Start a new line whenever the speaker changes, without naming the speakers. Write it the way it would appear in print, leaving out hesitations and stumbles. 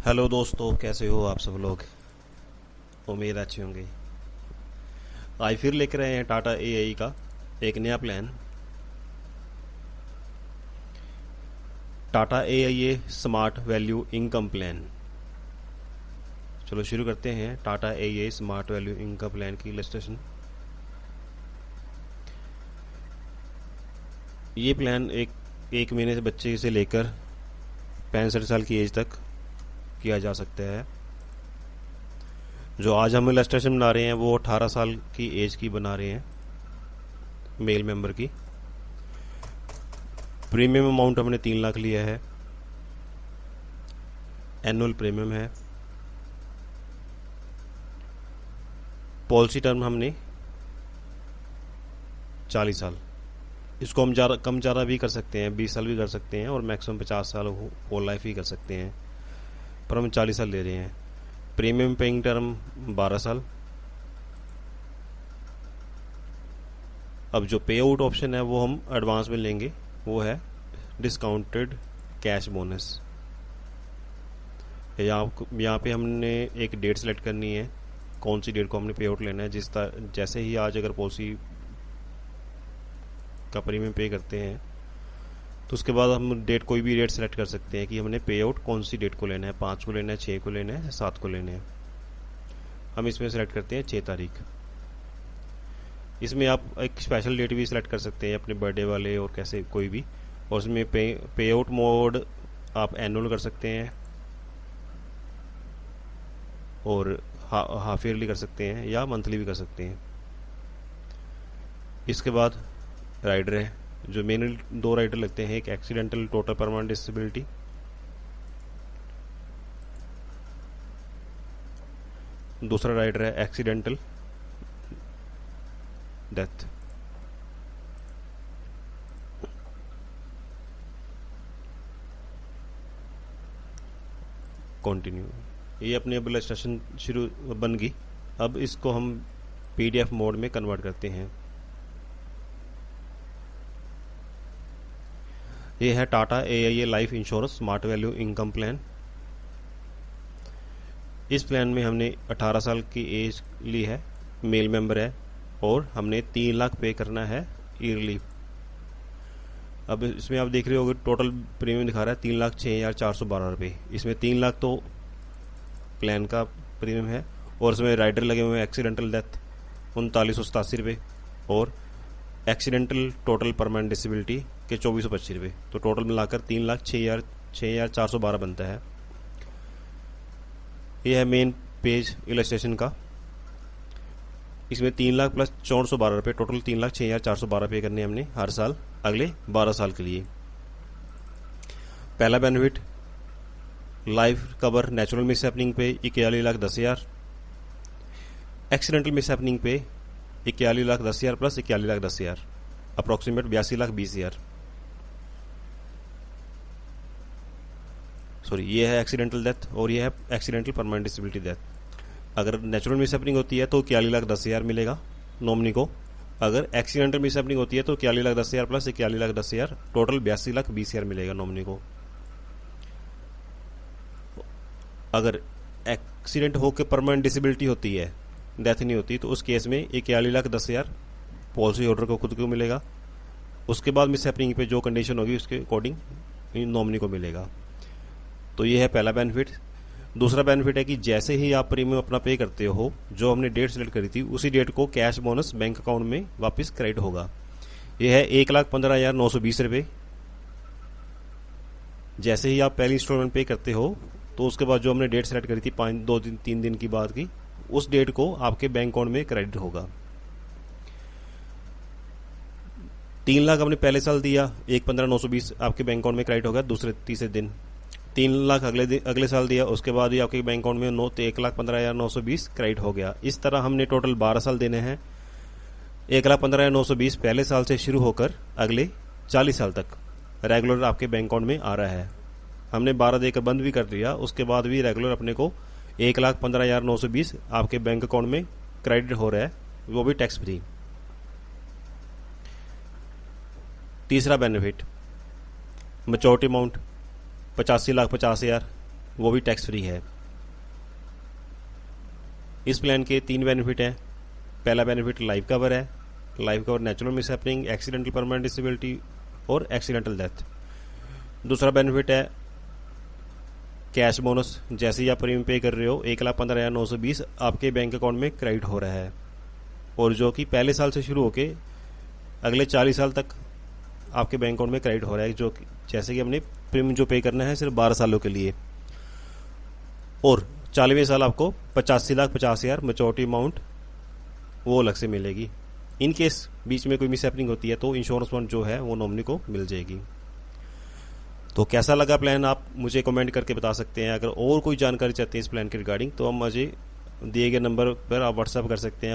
Hello दोस्तों, कैसे हो आप सब लोग। उम्मीद अच्छे होंगे। आज फिर लेकर आए हैं टाटा एआई का एक नया plan. Tata AI smart value income plan. चलो शुरू करते हैं Tata AI smart value income plan की इलस्ट्रेशन। ये प्लान एक महीने से बच्चे से लेकर 65 साल की एज तक किया जा सकता है। जो आज हम इलस्ट्रेशन बना रहे हैं वो 18 साल की एज की बना रहे हैं, मेल मेंबर की। प्रीमियम अमाउंट हमने 3 लाख लिया है। एनुअल प्रीमियम है। पॉलिसी टर्म हमने 40 साल। इसको हम कम ज़्यादा भी कर सकते हैं, 20 साल भी कर सकते हैं और मैक्सिमम 50 साल होल लाइफ ही कर सकते हैं, पर हम 40 साल ले रहे हैं। प्रीमियम पेइंग टर्म 12 साल। अब जो पे आउट ऑप्शन है वो हम एडवांस में लेंगे, वो है डिस्काउंटेड कैश बोनस। यहाँ पे हमने एक डेट सेलेक्ट करनी है, कौन सी डेट को हमने पे आउट लेना है। जैसे ही आज अगर पॉलिसी का प्रीमियम पे करते हैं तो उसके बाद हम डेट, कोई भी डेट सेलेक्ट कर सकते हैं कि हमने पे आउट कौन सी डेट को लेना है, 5 को लेना है, 6 को लेना है या 7 को लेना है। हम इसमें सेलेक्ट करते हैं 6 तारीख। इसमें आप एक स्पेशल डेट भी सिलेक्ट कर सकते हैं, अपने बर्थडे वाले और कैसे कोई भी। और उसमें पे आउट मोड आप एनुअल कर सकते हैं और हाफ ईयरली कर सकते हैं या मंथली भी कर सकते हैं। इसके बाद राइडर है, जो मेन 2 राइडर लगते हैं, एक एक्सीडेंटल टोटल परमानेंट डिसेबिलिटी, दूसरा राइडर है एक्सीडेंटल डेथ। कंटिन्यू। ये अपनी अब इलस्ट्रेशन शुरू बन गई। अब इसको हम पीडीएफ मोड में कन्वर्ट करते हैं। ये है Tata AI life insurance smart value income plan. इस प्लान में हमने 18 साल की एज ली है, मेल मेंबर है और हमने 3 लाख पे करना है ईयरली। अब इसमें आप देख रहे होगे टोटल प्रीमियम दिखा रहा है 3,06,412 रुपये। इसमें 3 लाख तो प्लान का प्रीमियम है और इसमें राइडर लगे हुए हैं एक्सीडेंटल डेथ 3987 रुपये और एक्सीडेंटल टोटल परमानेंट डिसेबिलिटी के 2425 रुपये। तो टोटल मिलाकर 3,06,412 बनता है। यह है मेन पेज इलस्ट्रेशन का। इसमें 3 लाख प्लस 412 रुपये, टोटल 3,06,412 पे करने हमने हर साल अगले 12 साल के लिए। पहला benefit life cover natural miss happening पे 41,10,000, एक्सीडेंटल मिस हैपनिंग पे 41,10,000 प्लस 41,10,000, अप्रोक्सीमेट 82,20,000। सॉरी, ये है एक्सीडेंटल डेथ और ये है एक्सीडेंटल परमानेंट डिसेबिलिटी डेथ। अगर नेचुरल मिस हैपनिंग होती है तो 41,10,000 मिलेगा नॉमिनी को। अगर एक्सीडेंटल मिस हैपनिंग होती है तो 41,10,000 प्लस 41,10,000, टोटल 82,20,000 मिलेगा नॉमिनी को। अगर एक्सीडेंट होकर परमानेंट डिसेबिलिटी होती है, डेथ नहीं होती, तो उस केस में 41,10,000 पॉलिसी होल्डर को खुद को मिलेगा। उसके बाद मिस हैपनिंग पे जो कंडीशन होगी उसके अकॉर्डिंग नॉमिनी को मिलेगा। तो ये है पहला बेनिफिट। दूसरा बेनिफिट है कि जैसे ही आप प्रीमियम अपना पे करते हो, जो हमने डेट सेलेक्ट करी थी उसी डेट को कैश बोनस बैंक अकाउंट में वापस क्रेडिट होगा। यह है 1,15,920 रुपये। जैसे ही आप पहली इंस्टॉलमेंट पे करते हो तो उसके बाद जो हमने डेट सेलेक्ट करी थी 2-3 दिन की बाद की, उस डेट को आपके बैंक अकाउंट में क्रेडिट होगा। 3 लाख हमने पहले साल दिया, 1,15,920 आपके बैंक अकाउंट में क्रेडिट होगा तीसरे दिन। 3 लाख अगले साल दिया, उसके बाद भी आपके बैंक अकाउंट में 1,15,920 क्रेडिट हो गया। इस तरह हमने टोटल 12 साल देने हैं। 1,15,920 पहले साल से शुरू होकर अगले 40 साल तक रेगुलर आपके बैंक अकाउंट में आ रहा है। हमने 12 देकर बंद भी कर दिया, उसके बाद भी रेगुलर अपने को 1,15,920 आपके बैंक अकाउंट में क्रेडिट हो रहा है, वो भी टैक्स फ्री। तीसरा बेनिफिट मैच्योरिटी अमाउंट 85,50,000 वो भी टैक्स फ्री है। इस प्लान के 3 बेनिफिट हैं। पहला बेनिफिट लाइफ कवर है। Life cover natural mishappening, accidental permanent disability और एक्सीडेंटल डेथ। दूसरा बेनिफिट है कैश बोनस। जैसे ही आप प्रीमियम पे कर रहे हो 1,15,920 आपके बैंक अकाउंट में क्रेडिट हो रहा है, और जो कि पहले साल से शुरू होके अगले 40 साल तक आपके बैंक अकाउंट में क्रेडिट हो रहा है, जो जैसे कि हमने प्रीमियम जो पे करना है सिर्फ 12 सालों के लिए। और 40वें साल आपको 85,50,000 मैच्योरिटी अमाउंट वो अलग से मिलेगी। इन केस बीच में कोई मिस हैपनिंग होती है तो इंश्योरेंस फंड जो है वो नॉमिनी को मिल जाएगी। तो कैसा लगा प्लान आप मुझे कमेंट करके बता सकते हैं। अगर और कोई जानकारी चाहते हैं इस प्लान के रिगार्डिंग तो हम मुझे दिए गए नंबर पर आप व्हाट्सएप कर सकते हैं।